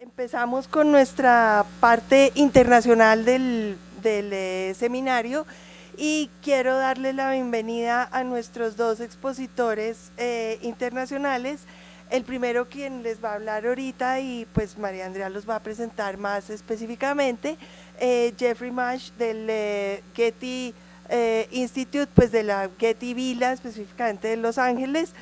Empezamos con nuestra parte internacional del seminario y quiero darle la bienvenida a nuestros dos expositores internacionales. El primero, quien les va a hablar ahorita, y pues María Andrea los va a presentar más específicamente, Jeffrey Mash del Getty Institute, pues de la Getty Villa, específicamente de Los Ángeles,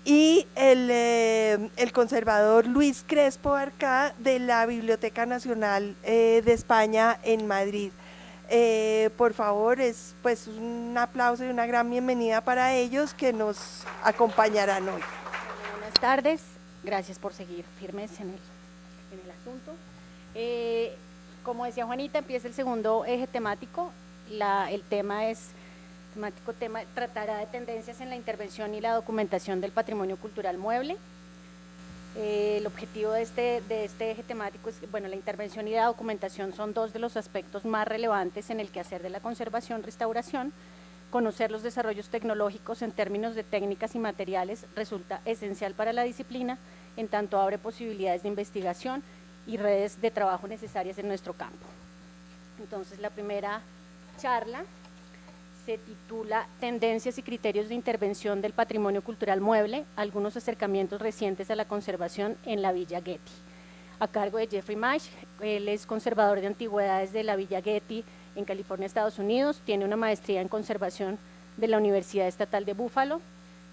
y el conservador Luis Crespo Arcá de la Biblioteca Nacional de España en Madrid. Por favor, es pues un aplauso y una gran bienvenida para ellos que nos acompañarán hoy. Buenas tardes, gracias por seguir firmes en el asunto. Como decía Juanita, empieza el segundo eje temático. El tema tratará de tendencias en la intervención y la documentación del patrimonio cultural mueble. El objetivo de este eje temático es, bueno, la intervención y la documentación son dos de los aspectos más relevantes en el quehacer de la conservación-restauración. Conocer los desarrollos tecnológicos en términos de técnicas y materiales resulta esencial para la disciplina, en tanto abre posibilidades de investigación y redes de trabajo necesarias en nuestro campo. Entonces, la primera charla se titula Tendencias y criterios de intervención del patrimonio cultural mueble, algunos acercamientos recientes a la conservación en la Villa Getty, a cargo de Jeffrey Mash. Él es conservador de antigüedades de la Villa Getty en California, Estados Unidos, tiene una maestría en conservación de la Universidad Estatal de Buffalo.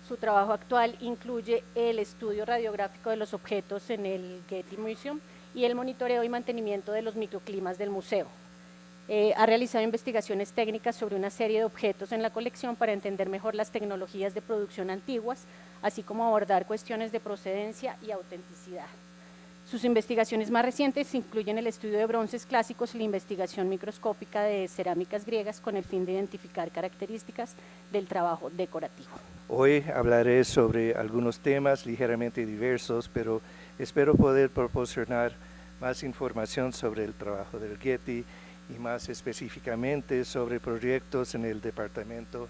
Su trabajo actual incluye el estudio radiográfico de los objetos en el Getty Museum y el monitoreo y mantenimiento de los microclimas del museo. Ha realizado investigaciones técnicas sobre una serie de objetos en la colección para entender mejor las tecnologías de producción antiguas, así como abordar cuestiones de procedencia y autenticidad. Sus investigaciones más recientes incluyen el estudio de bronces clásicos y la investigación microscópica de cerámicas griegas con el fin de identificar características del trabajo decorativo. Hoy hablaré sobre algunos temas ligeramente diversos, pero espero poder proporcionar más información sobre el trabajo del Getty y más específicamente sobre proyectos en el Departamento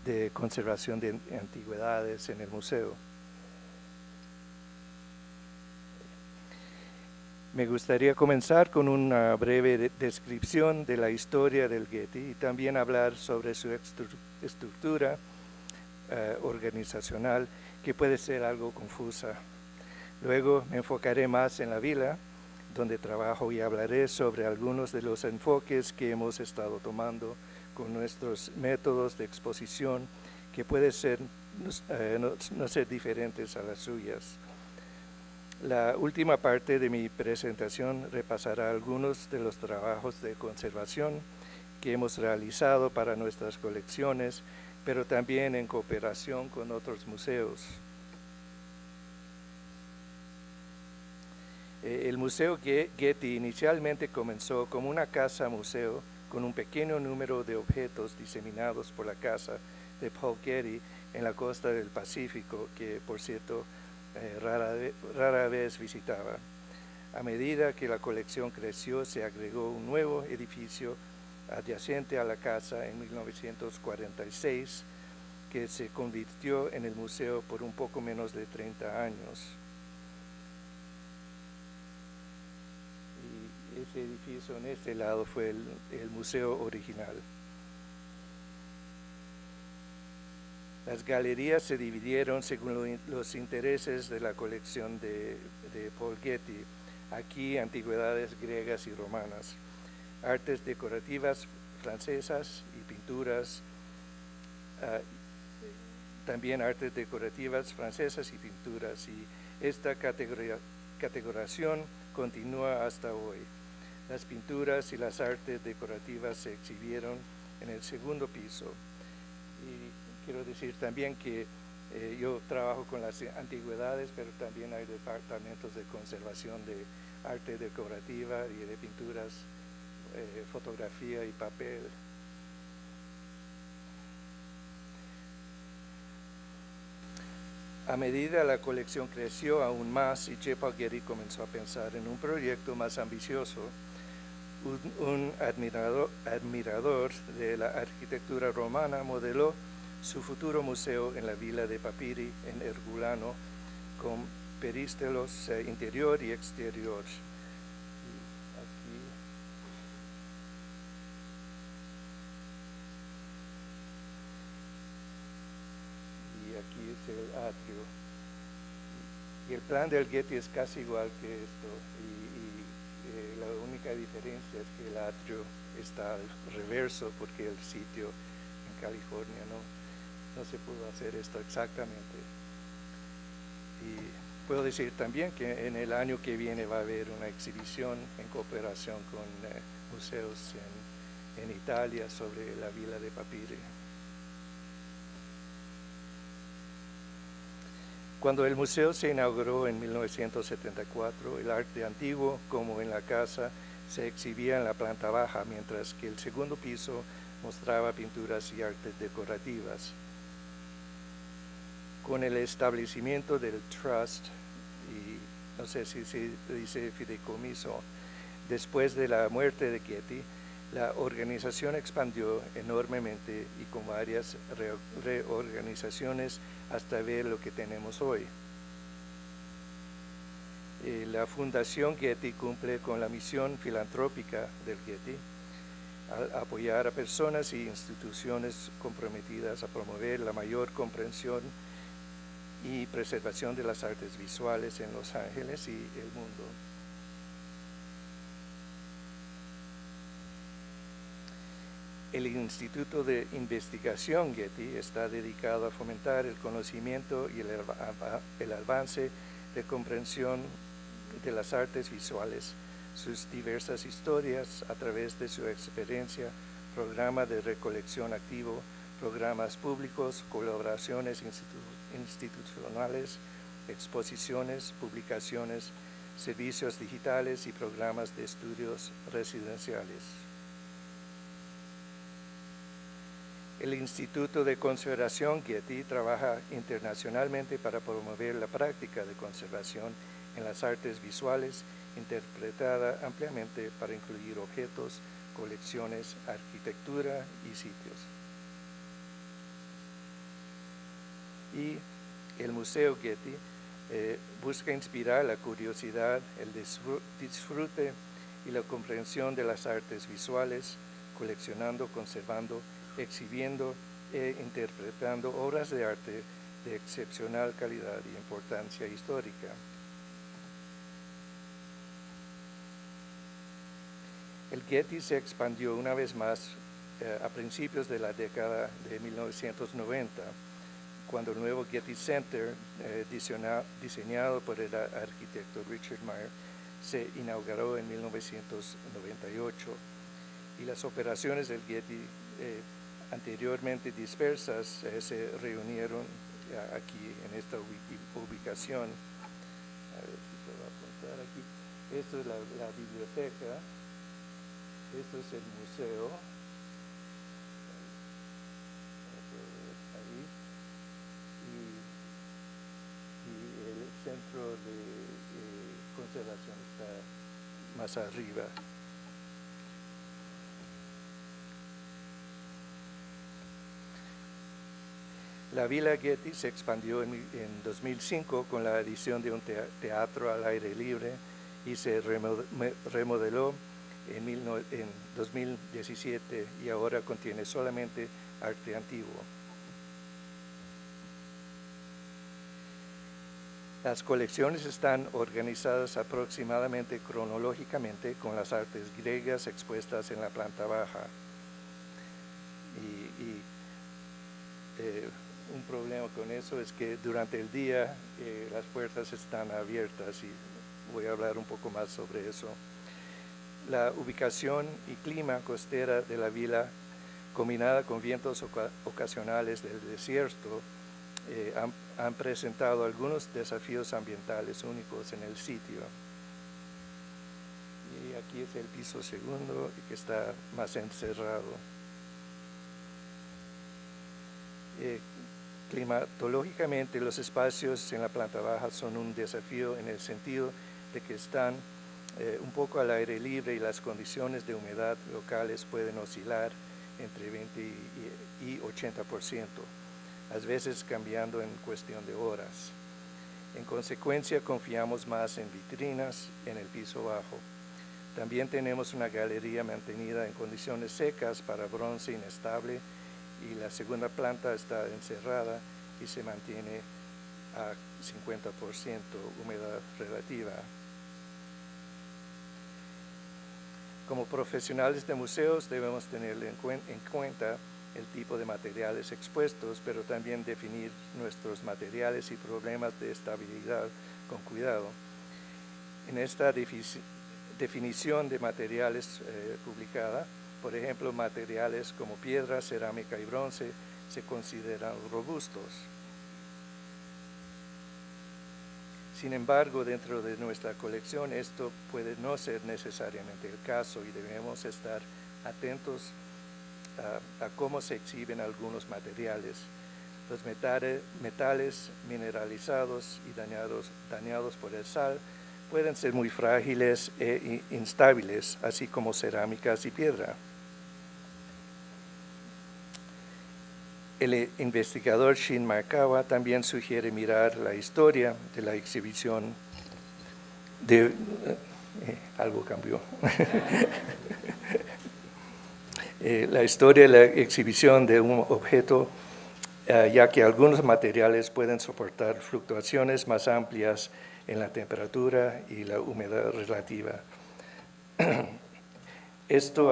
de Conservación de Antigüedades en el museo. Me gustaría comenzar con una breve descripción de la historia del Getty y también hablar sobre su estructura organizacional, que puede ser algo confusa. Luego me enfocaré más en la villa, donde trabajo, y hablaré sobre algunos de los enfoques que hemos estado tomando con nuestros métodos de exposición, que pueden ser no ser diferentes a las suyas. La última parte de mi presentación repasará algunos de los trabajos de conservación que hemos realizado para nuestras colecciones, pero también en cooperación con otros museos. El Museo Getty inicialmente comenzó como una casa museo con un pequeño número de objetos diseminados por la casa de Paul Getty en la costa del Pacífico, que por cierto rara vez visitaba. A medida que la colección creció, se agregó un nuevo edificio adyacente a la casa en 1946, que se convirtió en el museo por un poco menos de 30 años. Y ese edificio en este lado fue el museo original. Las galerías se dividieron según los intereses de la colección de Paul Getty. Aquí, antigüedades griegas y romanas, artes decorativas francesas y pinturas, también artes decorativas francesas y pinturas, y esta categorización continúa hasta hoy. Las pinturas y las artes decorativas se exhibieron en el segundo piso. Y quiero decir también que yo trabajo con las antigüedades, pero también hay departamentos de conservación de arte decorativa y de pinturas, fotografía y papel. A medida la colección creció aún más y J. Paul Getty comenzó a pensar en un proyecto más ambicioso, un admirador de la arquitectura romana modeló su futuro museo en la villa de Papiri en Herculano perístelos interior y exterior. Y aquí es el atrio. Y el plan del Getty es casi igual que esto, la única diferencia es que el atrio está al reverso porque el sitio en California no se pudo hacer esto exactamente. Y puedo decir también que en el año que viene va a haber una exhibición en cooperación con museos en Italia sobre la villa de Papiri. Cuando el museo se inauguró en 1974, el arte antiguo, como en la casa, se exhibía en la planta baja, mientras que el segundo piso mostraba pinturas y artes decorativas. Con el establecimiento del Trust, y no sé si se dice fideicomiso, después de la muerte de Getty, la organización expandió enormemente y con varias reorganizaciones hasta ver lo que tenemos hoy. La Fundación Getty cumple con la misión filantrópica del Getty al apoyar a personas y instituciones comprometidas a promover la mayor comprensión y preservación de las artes visuales en Los Ángeles y el mundo. El Instituto de Investigación Getty está dedicado a fomentar el conocimiento y el avance de comprensión de las artes visuales, sus diversas historias a través de su experiencia, programa de recolección activo, programas públicos, colaboraciones institucionales, exposiciones, publicaciones, servicios digitales y programas de estudios residenciales. El Instituto de Conservación Getty trabaja internacionalmente para promover la práctica de conservación en las artes visuales, interpretada ampliamente para incluir objetos, colecciones, arquitectura y sitios. Y el Museo Getty busca inspirar la curiosidad, el disfrute y la comprensión de las artes visuales, coleccionando, conservando, exhibiendo e interpretando obras de arte de excepcional calidad y importancia histórica. El Getty se expandió una vez más a principios de la década de 1990, cuando el nuevo Getty Center, diseñado por el arquitecto Richard Meyer, se inauguró en 1998, y las operaciones del Getty anteriormente dispersas se reunieron aquí en esta ubicación. A ver si puedo apuntar aquí. Esto es la biblioteca, esto es el museo, ahí, y el centro de conservación está más arriba. La Villa Getty se expandió en 2005 con la adición de un teatro al aire libre y se remodeló en 2017 y ahora contiene solamente arte antiguo. Las colecciones están organizadas aproximadamente cronológicamente con las artes griegas expuestas en la planta baja. Un problema con eso es que durante el día las puertas están abiertas y voy a hablar un poco más sobre eso. La ubicación y clima costera de la villa, combinada con vientos ocasionales del desierto, han presentado algunos desafíos ambientales únicos en el sitio. Y aquí es el piso segundo, que está más encerrado. Climatológicamente, los espacios en la planta baja son un desafío en el sentido de que están un poco al aire libre y las condiciones de humedad locales pueden oscilar entre 20 y 80%, a veces cambiando en cuestión de horas. En consecuencia, confiamos más en vitrinas en el piso bajo. También tenemos una galería mantenida en condiciones secas para bronce inestable y la segunda planta está encerrada y se mantiene a 50% humedad relativa. Como profesionales de museos debemos tener en cuenta el tipo de materiales expuestos, pero también definir nuestros materiales y problemas de estabilidad con cuidado. En esta definición de materiales publicada, por ejemplo, materiales como piedra, cerámica y bronce se consideran robustos. Sin embargo, dentro de nuestra colección esto puede no ser necesariamente el caso y debemos estar atentos a cómo se exhiben algunos materiales. Los metales mineralizados y dañados por el sal pueden ser muy frágiles e instables, así como cerámicas y piedra. El investigador Shin Markawa también sugiere mirar la historia de la exhibición de... algo cambió. La historia de la exhibición de un objeto, ya que algunos materiales pueden soportar fluctuaciones más amplias en la temperatura y la humedad relativa. Esto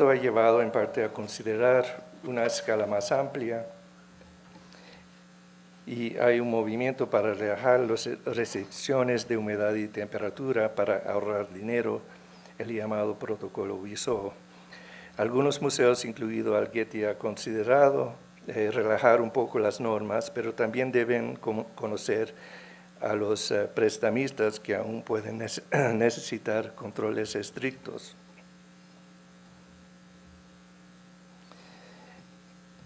ha llevado en parte a considerar una escala más amplia y hay un movimiento para relajar las restricciones de humedad y temperatura para ahorrar dinero, el llamado protocolo WISO. Algunos museos, incluido el Getty, han considerado relajar un poco las normas, pero también deben conocer a los prestamistas que aún pueden necesitar controles estrictos.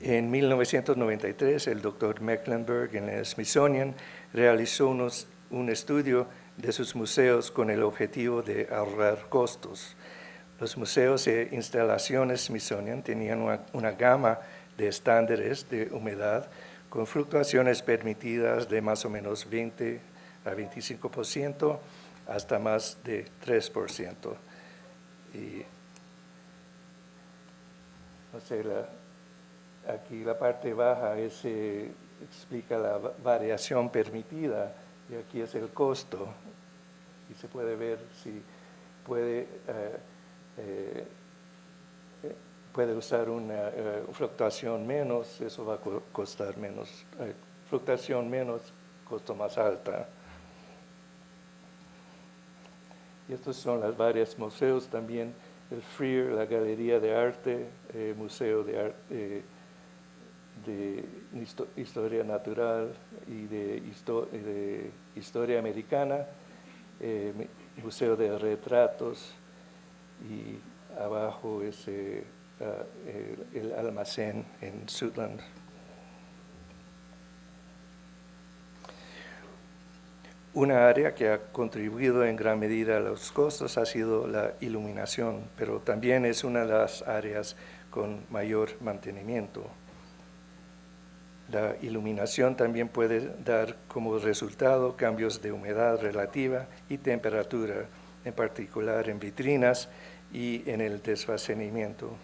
En 1993, el Dr. Mecklenburg en el Smithsonian realizó un estudio de sus museos con el objetivo de ahorrar costos. Los museos e instalaciones Smithsonian tenían una gama de estándares de humedad con fluctuaciones permitidas de más o menos 20 a 25% hasta más de 3%. Y, aquí la parte baja explica la variación permitida y aquí es el costo. Y se puede ver si puede usar una fluctuación menos, eso va a costar menos. Fluctuación menos, costo más alta. Y estos son los varios museos también, el Freer, la Galería de Arte, Museo de Arte, de Historia Natural y de Historia Americana, Museo de Retratos, y abajo es el almacén en Suitland. Una área que ha contribuido en gran medida a los costos ha sido la iluminación, pero también es una de las áreas con mayor mantenimiento. La iluminación también puede dar como resultado cambios de humedad relativa y temperatura, en particular en vitrinas y en el desfacimiento.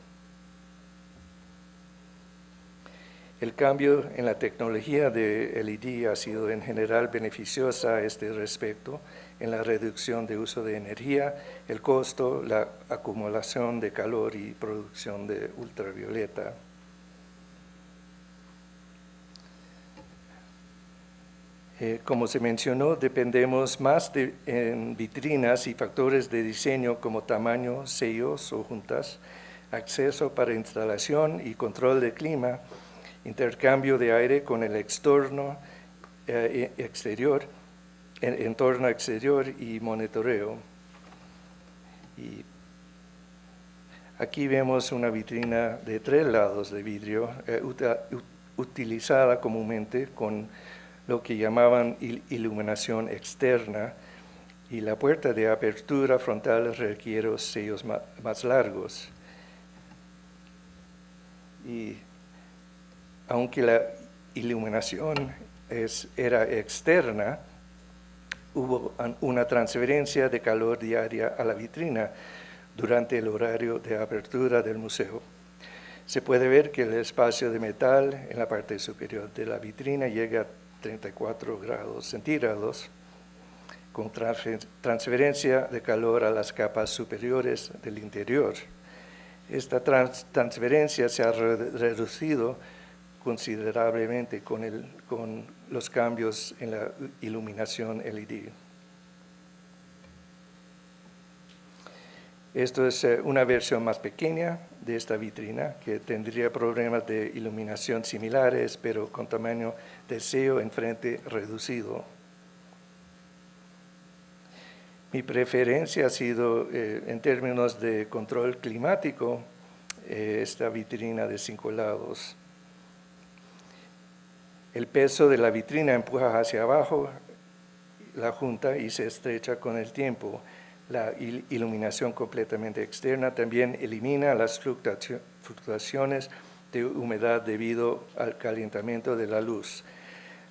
El cambio en la tecnología de LED ha sido en general beneficiosa a este respecto en la reducción de uso de energía, el costo, la acumulación de calor y producción de ultravioleta. Como se mencionó, dependemos más en vitrinas y factores de diseño como tamaño, sellos o juntas, acceso para instalación y control de clima, intercambio de aire con el entorno exterior y monitoreo. Y aquí vemos una vitrina de 3 lados de vidrio utilizada comúnmente con lo que llamaban iluminación externa, y la puerta de apertura frontal requiere sellos más largos. Y aunque la iluminación era externa, hubo una transferencia de calor diaria a la vitrina durante el horario de apertura del museo. Se puede ver que el espacio de metal en la parte superior de la vitrina llega a 34 grados centígrados, con transferencia de calor a las capas superiores del interior. Esta transferencia se ha reducido considerablemente con los cambios en la iluminación LED. Esto es una versión más pequeña de esta vitrina que tendría problemas de iluminación similares, pero con tamaño de sello en frente reducido. Mi preferencia ha sido, en términos de control climático, esta vitrina de 5 lados. El peso de la vitrina empuja hacia abajo la junta y se estrecha con el tiempo. La iluminación completamente externa también elimina las fluctuaciones de humedad debido al calentamiento de la luz.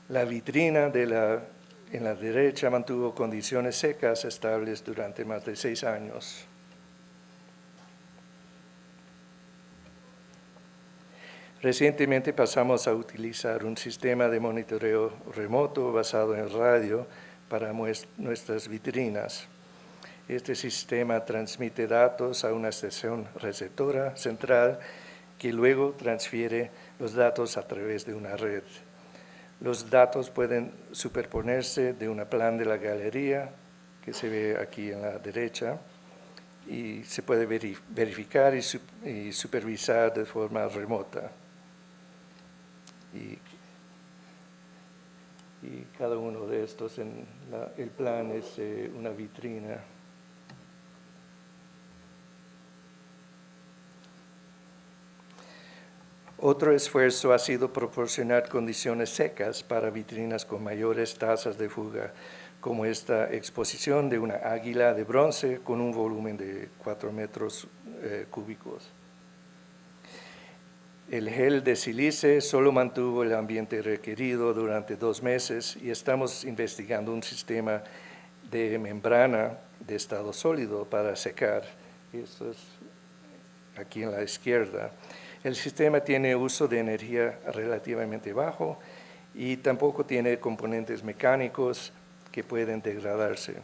La vitrina en la derecha mantuvo condiciones secas estables durante más de 6 años. Recientemente pasamos a utilizar un sistema de monitoreo remoto basado en radio para nuestras vitrinas. Este sistema transmite datos a una estación receptora central que luego transfiere los datos a través de una red. Los datos pueden superponerse de un plan de la galería, que se ve aquí en la derecha, y se puede verificar y supervisar de forma remota. Y cada uno de estos, el plan es una vitrina. Otro esfuerzo ha sido proporcionar condiciones secas para vitrinas con mayores tasas de fuga, como esta exposición de una águila de bronce con un volumen de 4 metros cúbicos. El gel de sílice solo mantuvo el ambiente requerido durante 2 meses y estamos investigando un sistema de membrana de estado sólido para secar. Esto es aquí en la izquierda. El sistema tiene uso de energía relativamente bajo y tampoco tiene componentes mecánicos que pueden degradarse.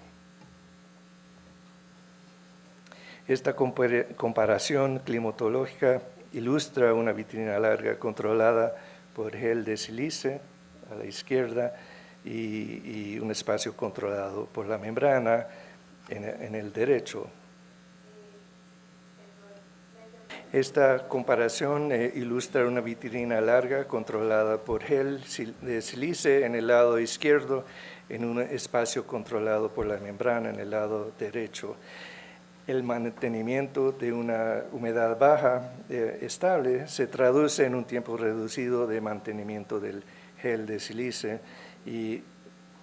Esta comparación climatológica ilustra una vitrina larga controlada por gel de sílice a la izquierda y un espacio controlado por la membrana en el derecho. Esta comparación ilustra una vitrina larga controlada por gel de sílice en el lado izquierdo, en un espacio controlado por la membrana en el lado derecho. El mantenimiento de una humedad baja estable se traduce en un tiempo reducido de mantenimiento del gel de sílice y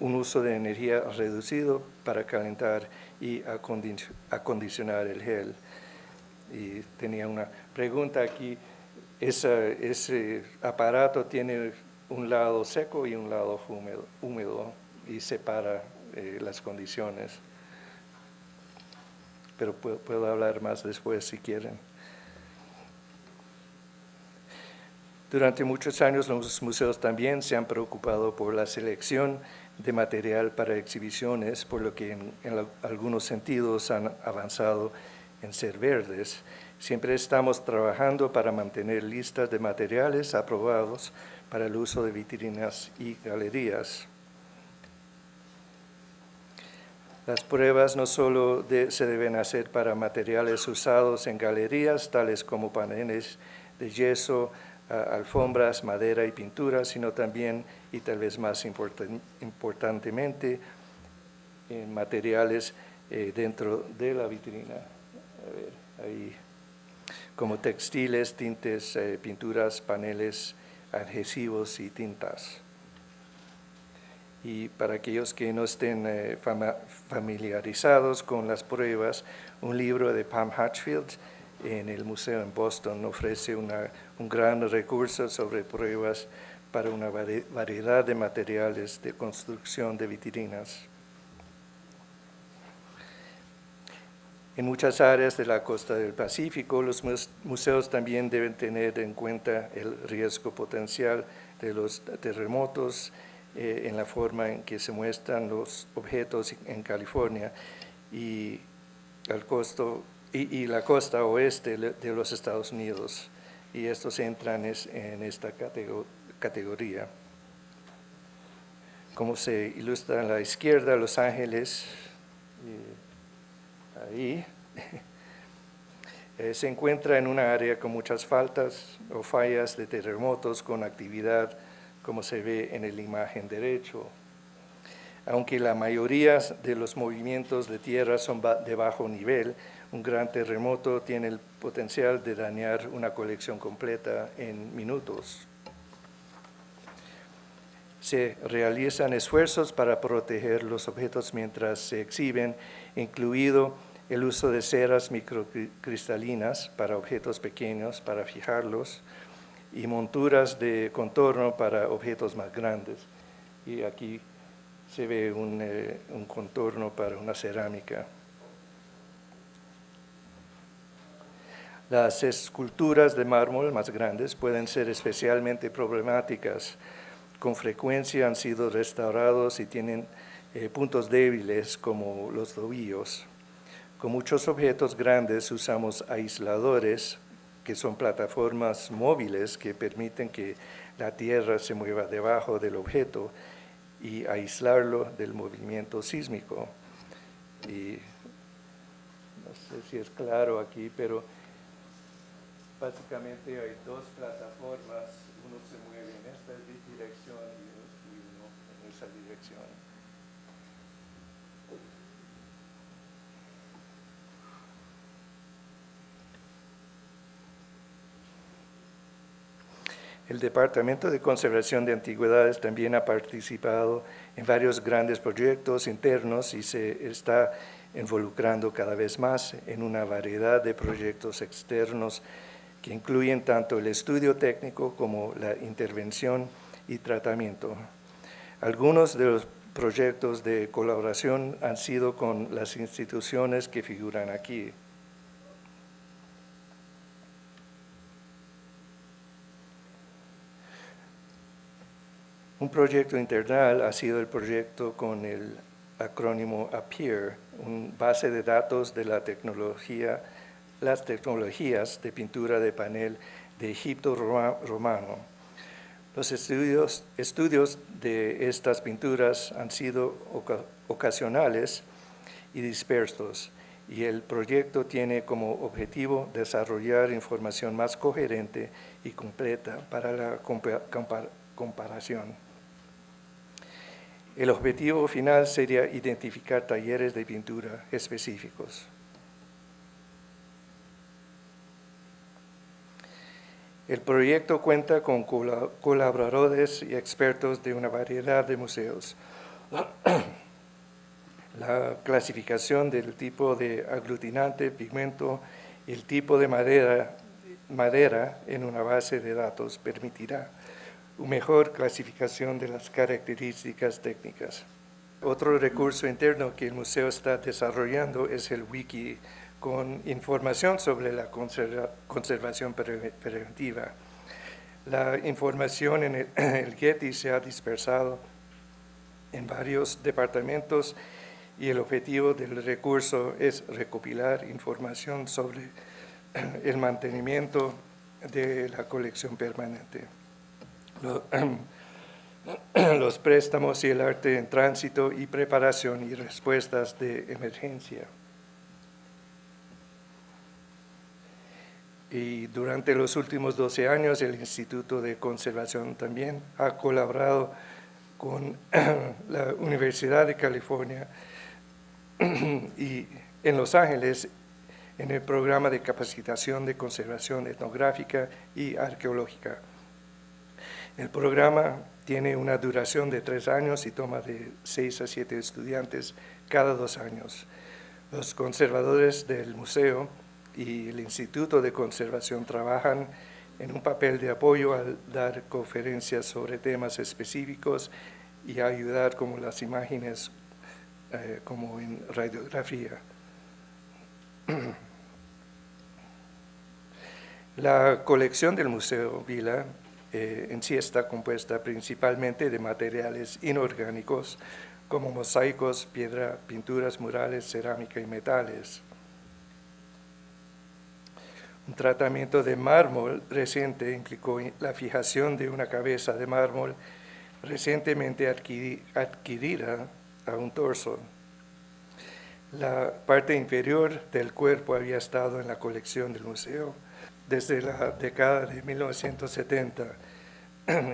un uso de energía reducido para calentar y acondicionar el gel. Y tenía una pregunta aquí, ese aparato tiene un lado seco y un lado húmedo y separa las condiciones. Pero puedo hablar más después si quieren. Durante muchos años los museos también se han preocupado por la selección de material para exhibiciones, por lo que en algunos sentidos han avanzado en ser verdes. Siempre estamos trabajando para mantener listas de materiales aprobados para el uso de vitrinas y galerías. Las pruebas no solo se deben hacer para materiales usados en galerías, tales como paneles de yeso, alfombras, madera y pintura, sino también, y tal vez más importantemente, en materiales dentro de la vitrina. A ver, ahí, como textiles, tintes, pinturas, paneles, adhesivos y tintas. Y para aquellos que no estén familiarizados con las pruebas, un libro de Pam Hatchfield en el museo en Boston ofrece un gran recurso sobre pruebas para una variedad de materiales de construcción de vitrinas. En muchas áreas de la costa del Pacífico, los museos también deben tener en cuenta el riesgo potencial de los terremotos en la forma en que se muestran los objetos en California y la costa oeste de los Estados Unidos. Y estos entran en esta categoría. Como se ilustra a la izquierda, Los Ángeles, ahí, se encuentra en una área con muchas faltas o fallas de terremotos con actividad, como se ve en la imagen derecho. Aunque la mayoría de los movimientos de tierra son de bajo nivel, un gran terremoto tiene el potencial de dañar una colección completa en minutos. Se realizan esfuerzos para proteger los objetos mientras se exhiben, incluido el uso de ceras microcristalinas para objetos pequeños, para fijarlos, y monturas de contorno para objetos más grandes. Y aquí se ve un contorno para una cerámica. Las esculturas de mármol más grandes pueden ser especialmente problemáticas. Con frecuencia han sido restaurados y tienen puntos débiles como los tobillos. Con muchos objetos grandes usamos aisladores, que son plataformas móviles que permiten que la tierra se mueva debajo del objeto y aislarlo del movimiento sísmico. Y no sé si es claro aquí, pero básicamente hay dos plataformas, uno se mueve en esta dirección y uno en esa dirección. El Departamento de Conservación de Antigüedades también ha participado en varios grandes proyectos internos y se está involucrando cada vez más en una variedad de proyectos externos que incluyen tanto el estudio técnico como la intervención y tratamiento. Algunos de los proyectos de colaboración han sido con las instituciones que figuran aquí. Un proyecto internal ha sido el proyecto con el acrónimo APPEAR, una base de datos de las tecnologías de pintura de panel de Egipto romano. Los estudios de estas pinturas han sido ocasionales y dispersos, y el proyecto tiene como objetivo desarrollar información más coherente y completa para la comparación. El objetivo final sería identificar talleres de pintura específicos. El proyecto cuenta con colaboradores y expertos de una variedad de museos. La clasificación del tipo de aglutinante, pigmento y el tipo de madera en una base de datos permitirá una mejor clasificación de las características técnicas. Otro recurso interno que el museo está desarrollando es el wiki con información sobre la conservación preventiva. La información en el Getty se ha dispersado en varios departamentos y el objetivo del recurso es recopilar información sobre el mantenimiento de la colección permanente. Los préstamos y el arte en tránsito y preparación y respuestas de emergencia. Y durante los últimos 12 años el Instituto de Conservación también ha colaborado con la Universidad de California y en Los Ángeles en el programa de capacitación de conservación etnográfica y arqueológica. El programa tiene una duración de 3 años y toma de 6 a 7 estudiantes cada 2 años. Los conservadores del museo y el Instituto de Conservación trabajan en un papel de apoyo al dar conferencias sobre temas específicos y ayudar como las imágenes como en radiografía. La colección del Museo Vila en sí está compuesta principalmente de materiales inorgánicos como mosaicos, piedra, pinturas, murales, cerámica y metales. Un tratamiento de mármol reciente implicó la fijación de una cabeza de mármol recientemente adquirida a un torso. La parte inferior del cuerpo había estado en la colección del museo desde la década de 1970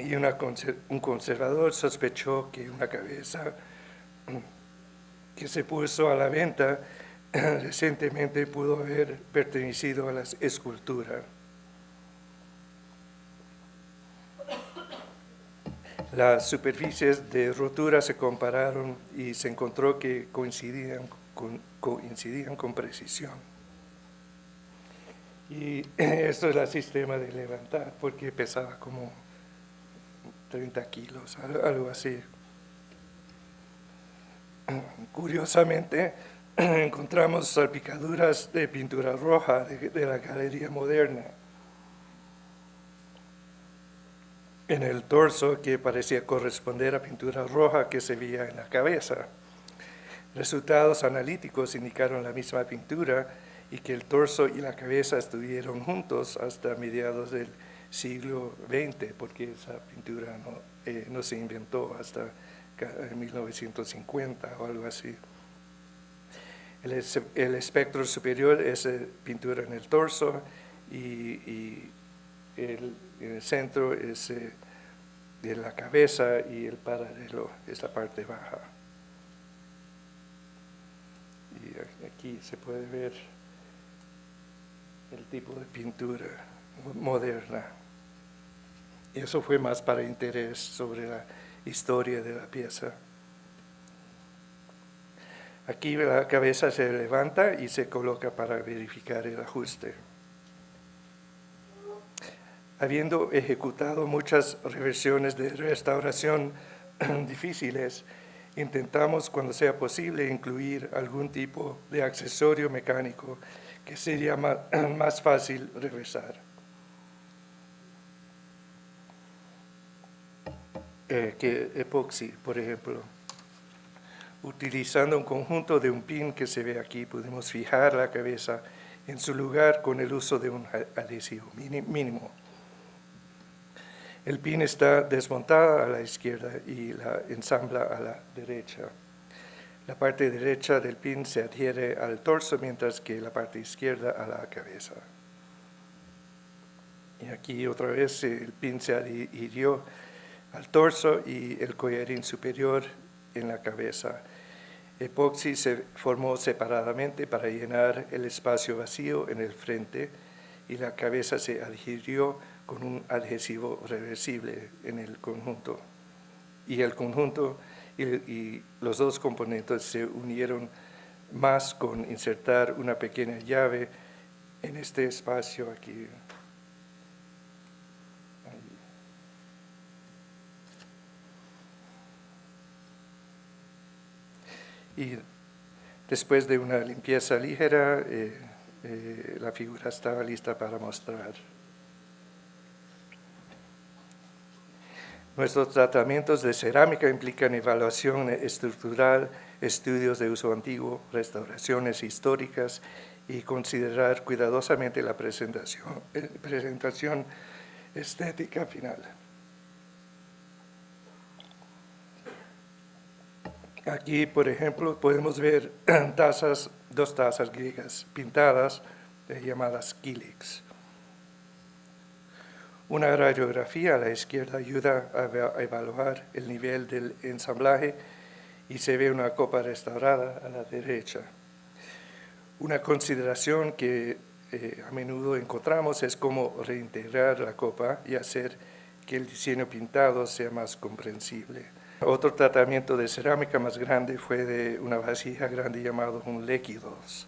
y un conservador sospechó que una cabeza que se puso a la venta recientemente pudo haber pertenecido a la escultura. Las superficies de rotura se compararon y se encontró que coincidían con precisión. Y esto es el sistema de levantar, porque pesaba como 30 kilos, algo así. Curiosamente, encontramos salpicaduras de pintura roja de la Galería Moderna en el torso que parecía corresponder a pintura roja que se veía en la cabeza. Resultados analíticos indicaron la misma pintura y que el torso y la cabeza estuvieron juntos hasta mediados del siglo XX, porque esa pintura no se inventó hasta 1950 o algo así. El espectro superior es pintura en el torso y en el centro es de la cabeza y el paralelo es la parte baja. Y aquí se puede ver el tipo de pintura moderna. Y eso fue más para interés sobre la historia de la pieza. Aquí la cabeza se levanta y se coloca para verificar el ajuste. Habiendo ejecutado muchas reversiones de restauración difíciles, intentamos, cuando sea posible, incluir algún tipo de accesorio mecánico que sería más fácil reversar. Que epoxi, por ejemplo. Utilizando un conjunto de un pin que se ve aquí, podemos fijar la cabeza en su lugar con el uso de un adhesivo mínimo. El pin está desmontada a la izquierda y la ensambla a la derecha. La parte derecha del pin se adhiere al torso, mientras que la parte izquierda a la cabeza. Y aquí otra vez el pin se adhirió al torso y el collarín superior en la cabeza. Epoxi se formó separadamente para llenar el espacio vacío en el frente y la cabeza se adhirió con un adhesivo reversible en el conjunto. Y el conjunto y los dos componentes se unieron más con insertar una pequeña llave en este espacio aquí. Y después de una limpieza ligera, la figura estaba lista para mostrar. Nuestros tratamientos de cerámica implican evaluación estructural, estudios de uso antiguo, restauraciones históricas y considerar cuidadosamente la presentación estética final. Aquí, por ejemplo, podemos ver dos tazas griegas pintadas llamadas kílix. Una radiografía a la izquierda ayuda a evaluar el nivel del ensamblaje y se ve una copa restaurada a la derecha. Una consideración que a menudo encontramos es cómo reintegrar la copa y hacer que el diseño pintado sea más comprensible. Otro tratamiento de cerámica más grande fue de una vasija grande llamado un Lequidos,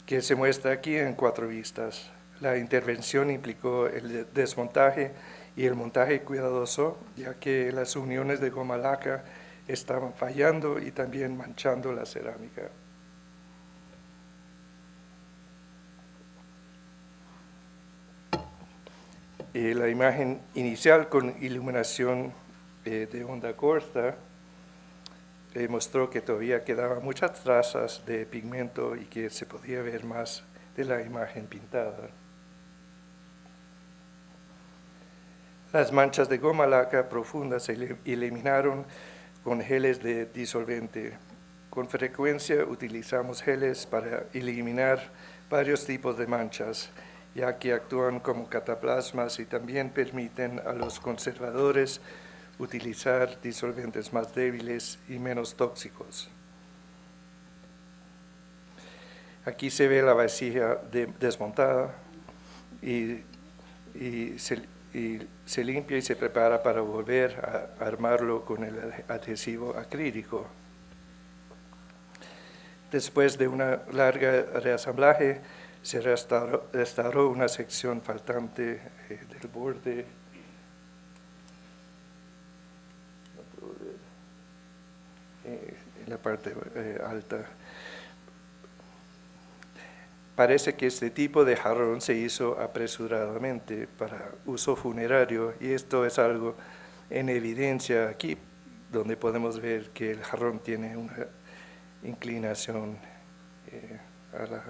que se muestra aquí en 4 vistas. La intervención implicó el desmontaje y el montaje cuidadoso, ya que las uniones de goma laca estaban fallando y también manchando la cerámica. La imagen inicial con iluminación de onda corta mostró que todavía quedaban muchas trazas de pigmento y que se podía ver más de la imagen pintada. Las manchas de goma laca profundas se eliminaron con geles de disolvente. Con frecuencia utilizamos geles para eliminar varios tipos de manchas, ya que actúan como cataplasmas y también permiten a los conservadores utilizar disolventes más débiles y menos tóxicos. Aquí se ve la vasija desmontada y se limpia y se prepara para volver a armarlo con el adhesivo acrílico. Después de una larga reasamblaje, se restauró una sección faltante del borde. En la parte alta. Parece que este tipo de jarrón se hizo apresuradamente para uso funerario y esto es algo en evidencia aquí, donde podemos ver que el jarrón tiene una inclinación a la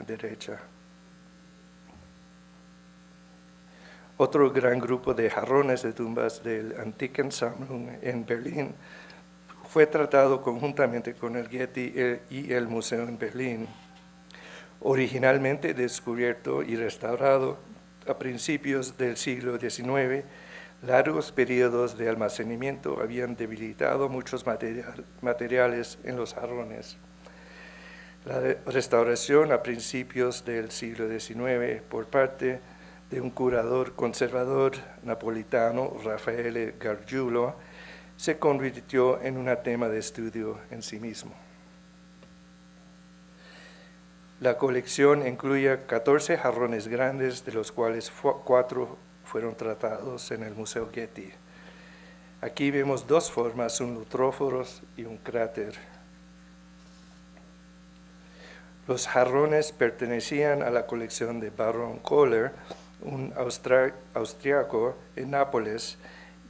derecha. Otro gran grupo de jarrones de tumbas del Antikensammlung en Berlín fue tratado conjuntamente con el Getty y el Museo en Berlín. Originalmente descubierto y restaurado a principios del siglo XIX, largos periodos de almacenamiento habían debilitado muchos materiales en los jarrones. La restauración a principios del siglo XIX por parte de un curador conservador napolitano, Raffaele Gargiulo, se convirtió en un tema de estudio en sí mismo. La colección incluye 14 jarrones grandes, de los cuales 4 fueron tratados en el Museo Getty. Aquí vemos dos formas, un lutróforos y un cráter. Los jarrones pertenecían a la colección de Baron Kohler, un austriaco en Nápoles,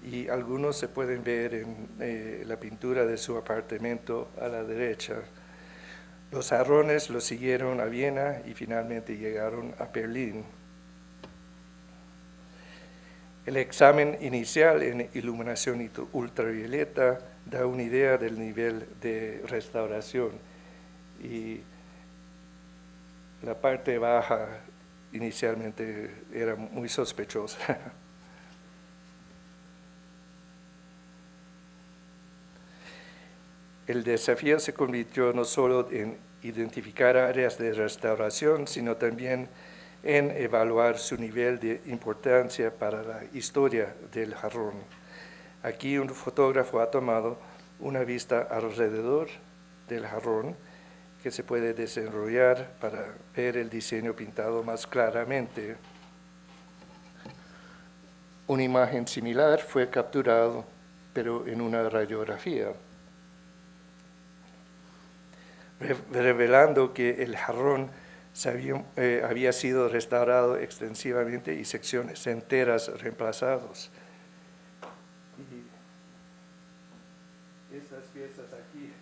y algunos se pueden ver en la pintura de su apartamento a la derecha. Los jarrones los siguieron a Viena y finalmente llegaron a Berlín. El examen inicial en iluminación ultravioleta da una idea del nivel de restauración y la parte baja inicialmente era muy sospechosa. El desafío se convirtió no solo en identificar áreas de restauración, sino también en evaluar su nivel de importancia para la historia del jarrón. Aquí un fotógrafo ha tomado una vista alrededor del jarrón que se puede desarrollar para ver el diseño pintado más claramente. Una imagen similar fue capturada, pero en una radiografía, revelando que el jarrón había sido restaurado extensivamente y secciones enteras reemplazadas. Y estas piezas aquí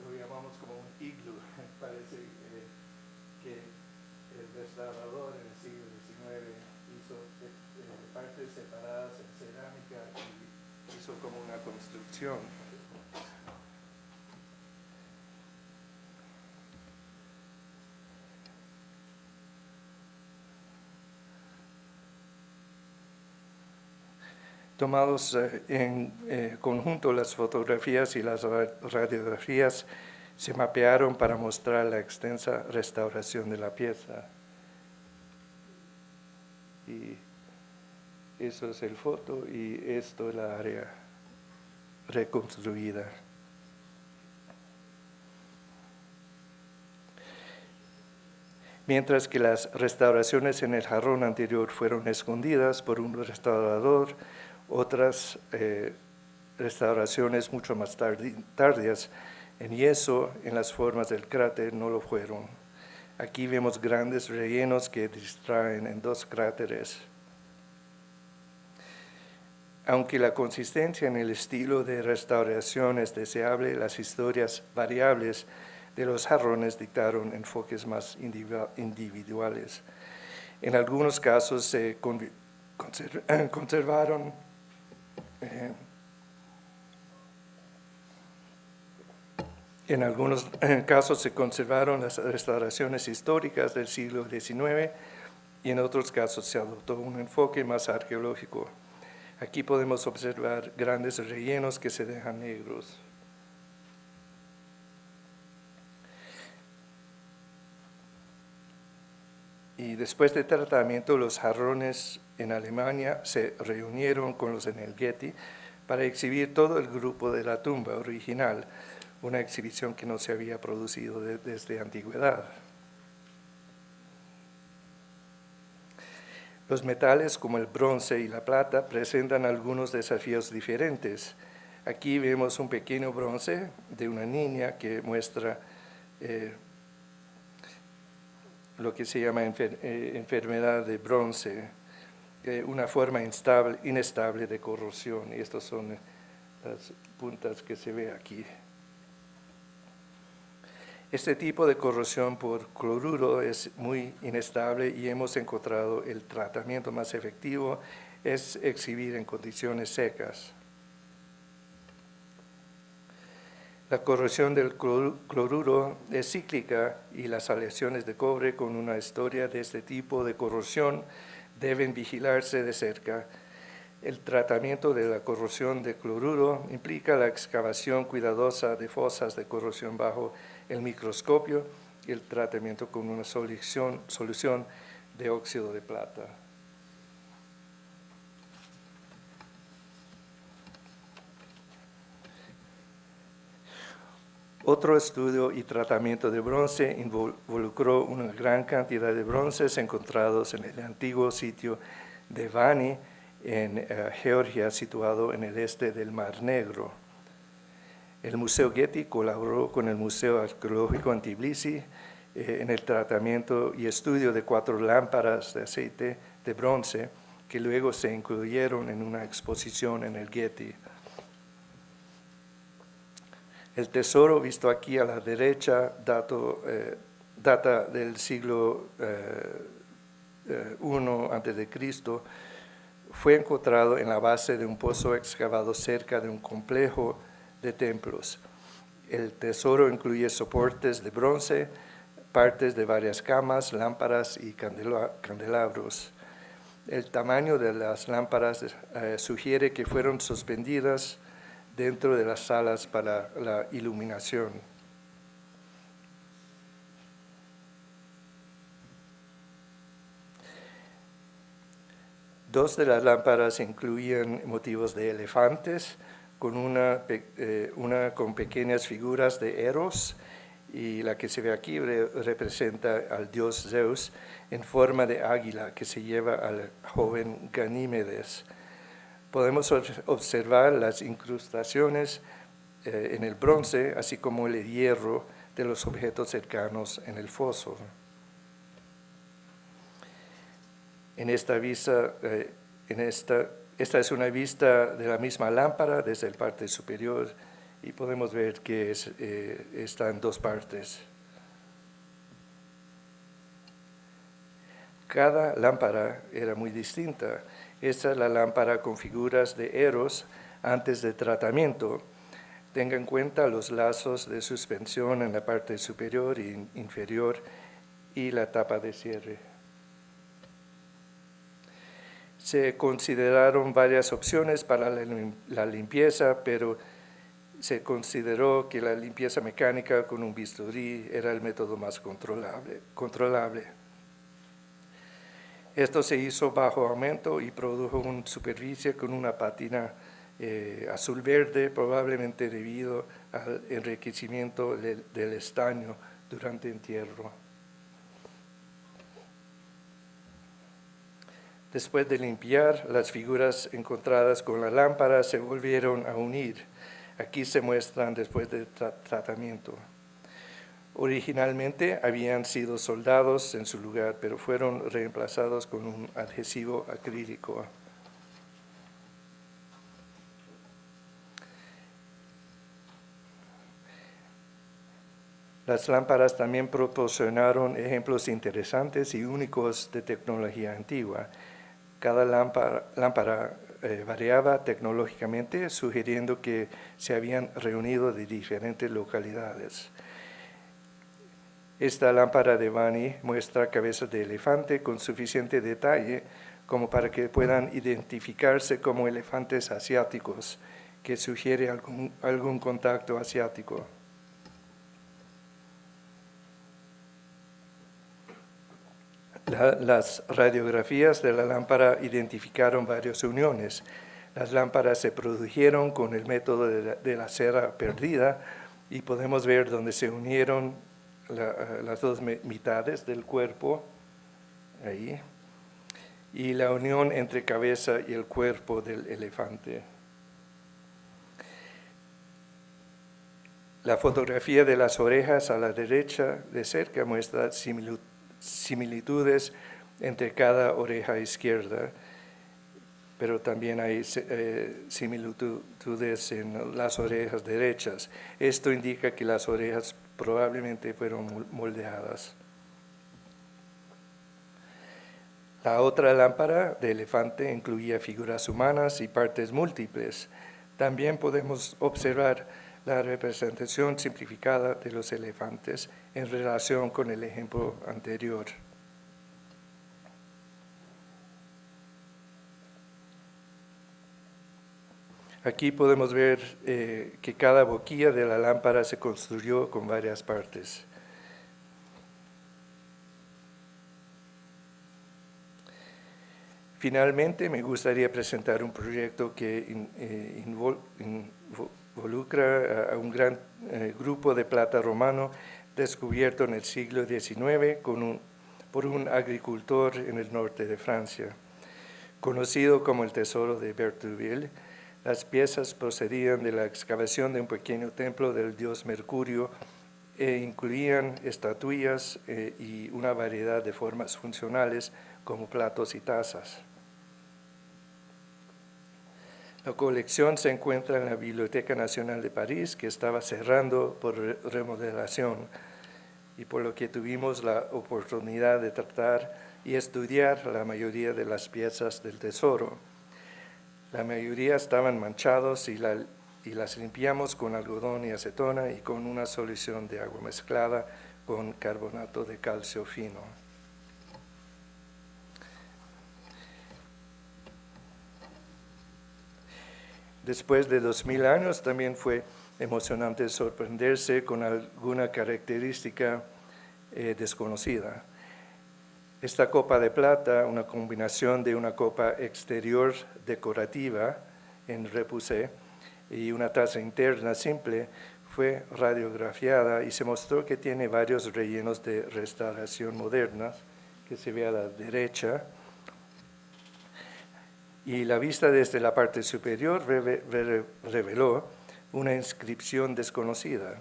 lo llamamos como un iglú. Parece que el restaurador en el siglo XIX hizo partes separadas en cerámica y hizo como una construcción. Tomados en conjunto, las fotografías y las radiografías se mapearon para mostrar la extensa restauración de la pieza. Y eso es el foto y esto es la área reconstruida. Mientras que las restauraciones en el jarrón anterior fueron escondidas por un restaurador, otras restauraciones mucho más tardías en yeso en las formas del cráter no lo fueron. Aquí vemos grandes rellenos que distraen en 2 cráteres. Aunque la consistencia en el estilo de restauración es deseable, las historias variables de los jarrones dictaron enfoques más individuales. En algunos casos se conservaron las restauraciones históricas del siglo XIX y en otros casos se adoptó un enfoque más arqueológico. Aquí podemos observar grandes rellenos que se dejan negros. Y después de tratamiento, los jarrones en Alemania se reunieron con los en el Getty para exhibir todo el grupo de la tumba original, una exhibición que no se había producido desde antigüedad. Los metales como el bronce y la plata presentan algunos desafíos diferentes. Aquí vemos un pequeño bronce de una niña que muestra lo que se llama enfermedad de bronce, una forma inestable de corrosión, y estas son las puntas que se ve aquí. Este tipo de corrosión por cloruro es muy inestable y hemos encontrado el tratamiento más efectivo es exhibir en condiciones secas. La corrosión del cloruro es cíclica y las aleaciones de cobre con una historia de este tipo de corrosión deben vigilarse de cerca. El tratamiento de la corrosión de cloruro implica la excavación cuidadosa de fosas de corrosión bajo el microscopio y el tratamiento con una solución de óxido de plata. Otro estudio y tratamiento de bronce involucró una gran cantidad de bronces encontrados en el antiguo sitio de Vani, en Georgia, situado en el este del Mar Negro. El Museo Getty colaboró con el Museo Arqueológico en Tbilisi en el tratamiento y estudio de 4 lámparas de aceite de bronce que luego se incluyeron en una exposición en el Getty. El tesoro visto aquí a la derecha data del siglo I a.C., fue encontrado en la base de un pozo excavado cerca de un complejo de templos. El tesoro incluye soportes de bronce, partes de varias camas, lámparas y candelabros. El tamaño de las lámparas sugiere que fueron suspendidas dentro de las salas para la iluminación. Dos de las lámparas incluían motivos de elefantes, con una con pequeñas figuras de Eros, y la que se ve aquí representa al dios Zeus en forma de águila que se lleva al joven Ganímedes. Podemos observar las incrustaciones en el bronce, así como el hierro de los objetos cercanos en el foso. Esta es una vista de la misma lámpara desde la parte superior y podemos ver que está en 2 partes. Cada lámpara era muy distinta. Esta es la lámpara con figuras de Eros antes de tratamiento. Tenga en cuenta los lazos de suspensión en la parte superior e inferior y la tapa de cierre. Se consideraron varias opciones para la limpieza, pero se consideró que la limpieza mecánica con un bisturí era el método más controlable. Esto se hizo bajo aumento y produjo una superficie con una pátina azul-verde, probablemente debido al enriquecimiento del estaño durante entierro. Después de limpiar, las figuras encontradas con la lámpara se volvieron a unir. Aquí se muestran después del tratamiento. Originalmente habían sido soldados en su lugar, pero fueron reemplazados con un adhesivo acrílico. Las lámparas también proporcionaron ejemplos interesantes y únicos de tecnología antigua. Cada lámpara variaba tecnológicamente, sugiriendo que se habían reunido de diferentes localidades. Esta lámpara de Bani muestra cabezas de elefante con suficiente detalle como para que puedan identificarse como elefantes asiáticos, que sugiere algún contacto asiático. Las radiografías de la lámpara identificaron varias uniones. Las lámparas se produjeron con el método de la cera perdida y podemos ver donde se unieron las dos mitades del cuerpo, ahí, y la unión entre cabeza y el cuerpo del elefante. La fotografía de las orejas a la derecha de cerca muestra similitudes entre cada oreja izquierda, pero también hay similitudes en las orejas derechas. Esto indica que las orejas probablemente fueron moldeadas. La otra lámpara de elefante incluía figuras humanas y partes múltiples. También podemos observar la representación simplificada de los elefantes en relación con el ejemplo anterior. Aquí podemos ver que cada boquilla de la lámpara se construyó con varias partes. Finalmente, me gustaría presentar un proyecto que involucra a un gran grupo de plata romano descubierto en el siglo XIX por un agricultor en el norte de Francia. Conocido como el Tesoro de Bertheville, las piezas procedían de la excavación de un pequeño templo del dios Mercurio e incluían estatuillas y una variedad de formas funcionales como platos y tazas. La colección se encuentra en la Biblioteca Nacional de París, que estaba cerrando por remodelación, y por lo que tuvimos la oportunidad de tratar y estudiar la mayoría de las piezas del tesoro. La mayoría estaban manchados y las limpiamos con algodón y acetona y con una solución de agua mezclada con carbonato de calcio fino. Después de 2000 años también fue emocionante sorprenderse con alguna característica desconocida. Esta copa de plata, una combinación de una copa exterior decorativa en repoussé y una taza interna simple, fue radiografiada y se mostró que tiene varios rellenos de restauración moderna, que se ve a la derecha. Y la vista desde la parte superior reveló una inscripción desconocida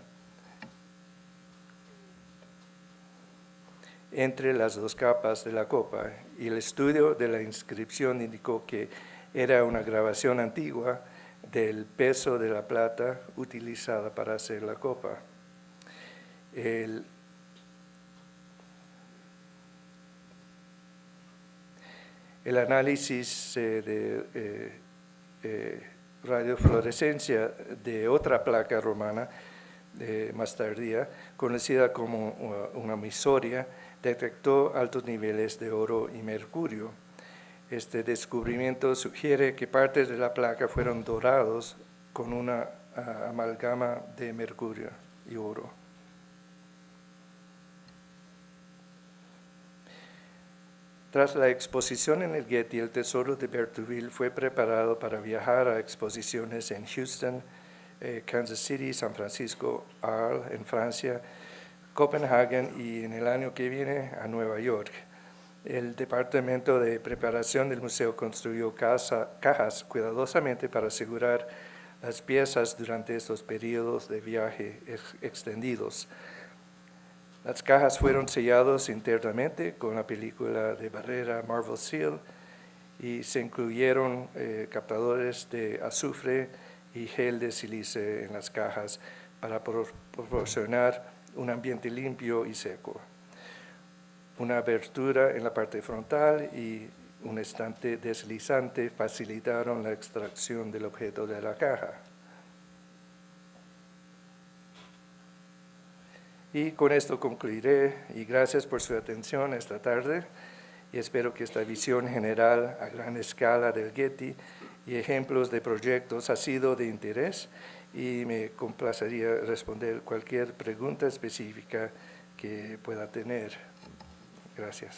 entre las dos capas de la copa, y el estudio de la inscripción indicó que era una grabación antigua del peso de la plata utilizada para hacer la copa. El análisis de radiofluorescencia de otra placa romana más tardía, conocida como una misoria, detectó altos niveles de oro y mercurio. Este descubrimiento sugiere que partes de la placa fueron dorados con una amalgama de mercurio y oro. Tras la exposición en el Getty, el Tesoro de Bertheville fue preparado para viajar a exposiciones en Houston, Kansas City, San Francisco, Arles, en Francia, Copenhague y en el año que viene a Nueva York. El Departamento de Preparación del museo construyó cajas cuidadosamente para asegurar las piezas durante estos periodos de viaje extendidos. Las cajas fueron selladas internamente con la película de barrera Marvel Seal y se incluyeron captadores de azufre y gel de sílice en las cajas para proporcionar un ambiente limpio y seco. Una abertura en la parte frontal y un estante deslizante facilitaron la extracción del objeto de la caja. Y con esto concluiré, y gracias por su atención esta tarde, y espero que esta visión general a gran escala del Getty y ejemplos de proyectos ha sido de interés, y me complacería responder cualquier pregunta específica que pueda tener. Gracias.